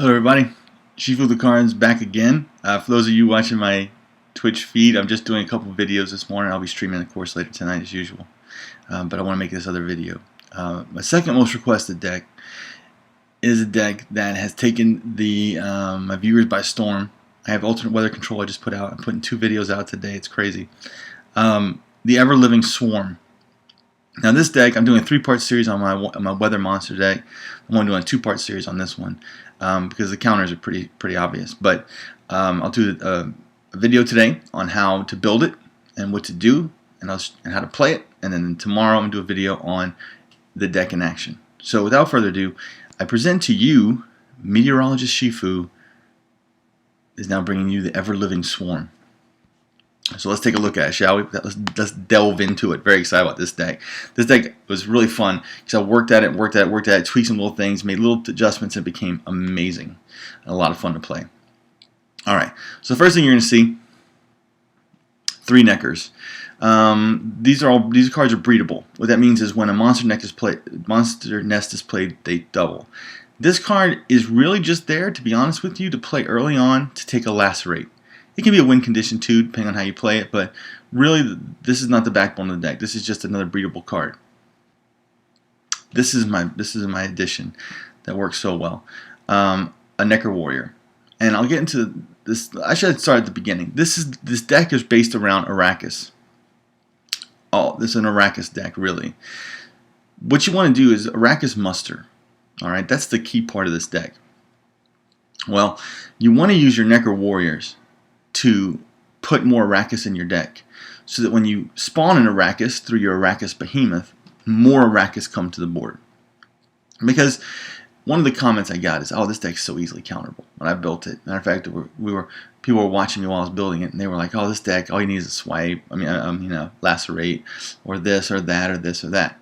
Hello everybody, Shifu the Cards back again. For those of you watching my Twitch feed, I'm just doing a couple videos this morning. I'll be streaming of course later tonight as usual, but I want to make this other video. My second most requested deck is a deck that has taken my viewers by storm. I have alternate weather control I just put out. I'm putting 2 videos out today. It's crazy. The Ever-Living Swarm. Now this deck, I'm doing a 3-part series on my Weather Monster deck. I'm only doing a 2-part series on this one because the counters are pretty obvious. But I'll do a video today on how to build it and what to do and how to play it. And then tomorrow I'm going to do a video on the deck in action. So without further ado, I present to you Meteorologist Shifu is now bringing you the Ever-Living Swarm. So let's take a look at it, shall we? Let's delve into it. Very excited about this deck. This deck was really fun because I worked at it, tweaked some little things, made little adjustments, and it became amazing. A lot of fun to play. All right. So the first thing you're going to see, 3 Neckers. These cards are breedable. What that means is when a monster nest is played, they double. This card is really just there, to be honest with you, to play early on to take a Lacerate. It can be a win condition too, depending on how you play it, but really this is not the backbone of the deck. This is just another breedable card. This is my addition that works so well. A Necker Warrior. And I'll get into this. I should start at the beginning. This deck is based around Arrakis. Oh, this is an Arrakis deck, really. What you want to do is Arrakis Muster. Alright, that's the key part of this deck. Well, you want to use your Necker Warriors to put more Arrakis in your deck, so that when you spawn an Arrakis through your Arrakis Behemoth, more Arrakis come to the board. Because one of the comments I got is, "Oh, this deck's so easily counterable." When I built it, matter of fact, people were watching me while I was building it, and they were like, "Oh, this deck, all you need is a swipe. Lacerate, or this or that or this or that."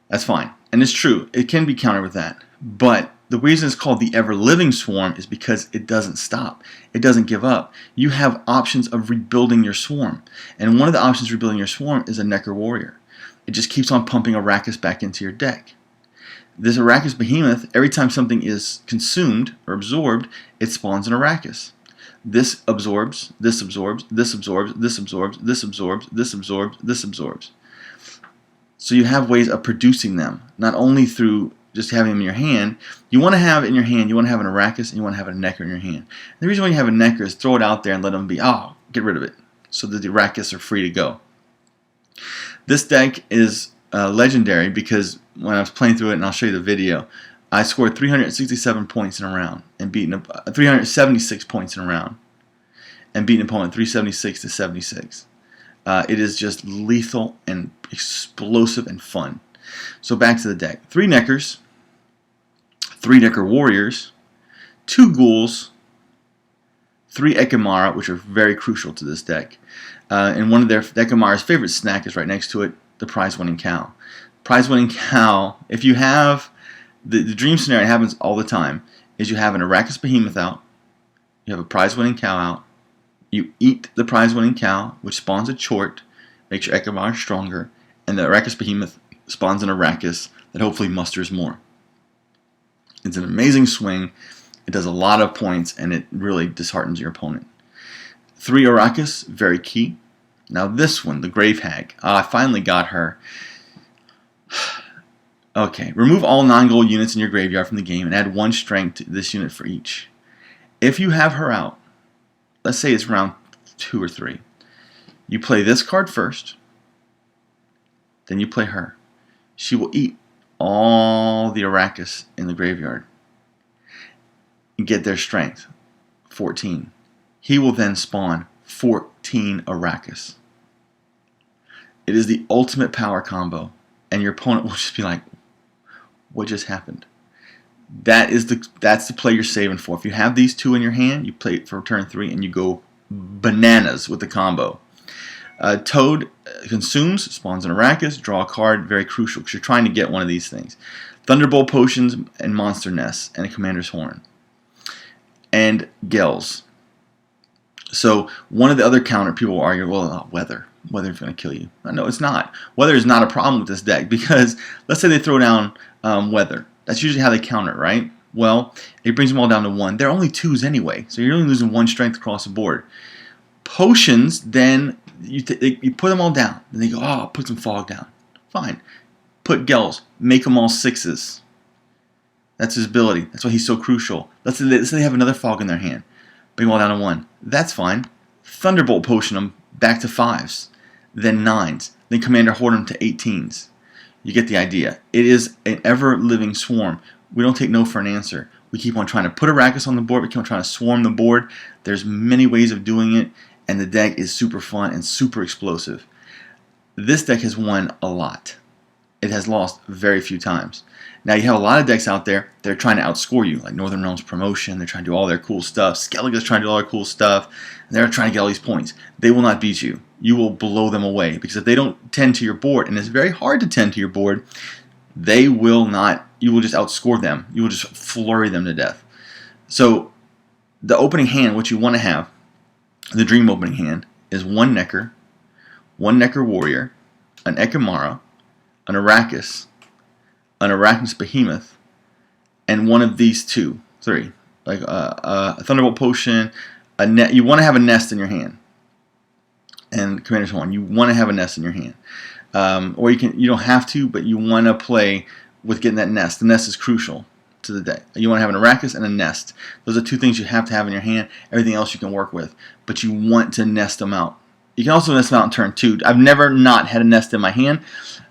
That's fine, and it's true. It can be countered with that, but the reason it's called the Ever-Living Swarm is because it doesn't stop. It doesn't give up. You have options of rebuilding your swarm. And one of the options rebuilding your swarm is a Necker Warrior. It just keeps on pumping Arrakis back into your deck. This Arrakis Behemoth, every time something is consumed or absorbed, it spawns an Arrakis. This absorbs, this absorbs, this absorbs, this absorbs, this absorbs, this absorbs, this absorbs. So you have ways of producing them, not only through just having them in your hand. You want to have it in your hand, you want to have an Arrakis, and you want to have a Necker in your hand. And the reason why you have a Necker is throw it out there and let them be, get rid of it, so that the Arrakis are free to go. This deck is legendary because when I was playing through it, and I'll show you the video, I scored 367 points in a round, and beaten 376 points in a round, and beaten an opponent 376 to 76. It is just lethal and explosive and fun. So back to the deck. 3 Neckers, 3 Necker Warriors, 2 Ghouls, 3 Ekimara, which are very crucial to this deck. And one of Ekimara's favorite snack is right next to it, the prize-winning cow. Prize-winning cow, if you have, the dream scenario happens all the time, is you have an Arrakis Behemoth out, you have a prize-winning cow out, you eat the prize-winning cow, which spawns a Chort, makes your Ekimara stronger, and the Arrakis Behemoth spawns an Arrakis that hopefully musters more. It's an amazing swing. It does a lot of points, and it really disheartens your opponent. 3 Arrakis, very key. Now this one, the Grave Hag. I finally got her. Okay, remove all non-gold units in your graveyard from the game and add 1 strength to this unit for each. If you have her out, let's say it's round 2 or 3, you play this card first, then you play her. She will eat all the Arrakis in the graveyard and get their strength, 14. He will then spawn 14 Arrakis. It is the ultimate power combo, and your opponent will just be like, what just happened? That's the play you're saving for. If you have these 2 in your hand, you play it for turn 3 and you go bananas with the combo. Toad consumes, spawns an Arrakis, draw a card, very crucial because you're trying to get one of these things. Thunderbolt Potions and Monster Nests and a Commander's Horn. And Gels. So one of the other counter people will argue, well, weather. Weather's going to kill you. No, it's not. Weather is not a problem with this deck because let's say they throw down weather. That's usually how they counter it, right? Well, it brings them all down to 1. They're only 2s anyway, so you're only losing 1 strength across the board. Potions, then you put them all down. Then they go, oh, put some fog down. Fine. Put Gels. Make them all 6s. That's his ability. That's why he's so crucial. Let's say they have another fog in their hand. Bring them all down to 1. That's fine. Thunderbolt Potion them back to 5s. Then 9s. Then Commander Horde them to 18s. You get the idea. It is an ever-living swarm. We don't take no for an answer. We keep on trying to put Arrakis on the board. We keep on trying to swarm the board. There's many ways of doing it, and the deck is super fun and super explosive. This deck has won a lot. It has lost very few times. Now you have a lot of decks out there that are trying to outscore you, like Northern Realms Promotion. They're trying to do all their cool stuff. Skellige's trying to do all their cool stuff. And they're trying to get all these points. They will not beat you. You will blow them away, because if they don't tend to your board, and it's very hard to tend to your board, they will not. You will just outscore them. You will just flurry them to death. So the opening hand, what you want to have, the dream opening hand, is 1 Necker Warrior, an Ekimara, an Arrakis Behemoth, and one of these 3, like a Thunderbolt Potion. You want to have a Nest in your hand, and Commander's Horn. You want to have a Nest in your hand, or you don't have to, but you want to play with getting that Nest. The Nest is crucial to the deck. You want to have an Arrakis and a Nest. Those are 2 things you have to have in your hand. Everything else you can work with, but you want to nest them out. You can also nest them out in turn 2. I've never not had a Nest in my hand.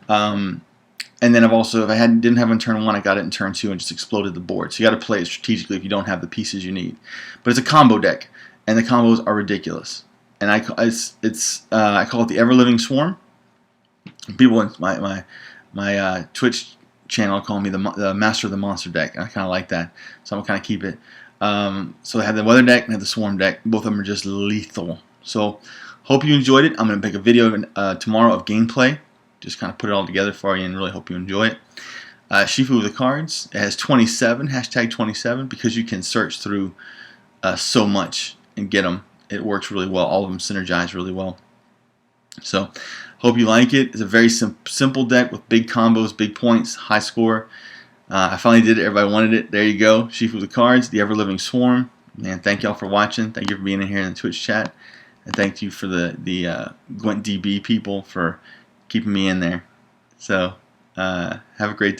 And then I've also, if I didn't have it in turn 1, I got it in turn 2 and just exploded the board. So you got to play it strategically if you don't have the pieces you need. But it's a combo deck, and the combos are ridiculous. And I call it the Ever-Living Swarm. People in my Twitch channel call me the Master of the Monster deck, and I kind of like that, so I'm gonna kind of keep it. So I have the Weather deck and I have the Swarm deck. Both of them are just lethal. So hope you enjoyed it. I'm gonna make a video tomorrow of gameplay. Just kind of put it all together for you, and really hope you enjoy it. Shifu with the cards. It has 27, hashtag 27, because you can search through so much and get them. It works really well. All of them synergize really well. So hope you like it. It's a very simple deck with big combos, big points, high score. I finally did it. Everybody wanted it. There you go. Shifu with the cards, the Ever-Living Swarm. Man, thank y'all for watching. Thank you for being in here in the Twitch chat. And thank you for the Gwent DB people for keeping me in there. So have a great day.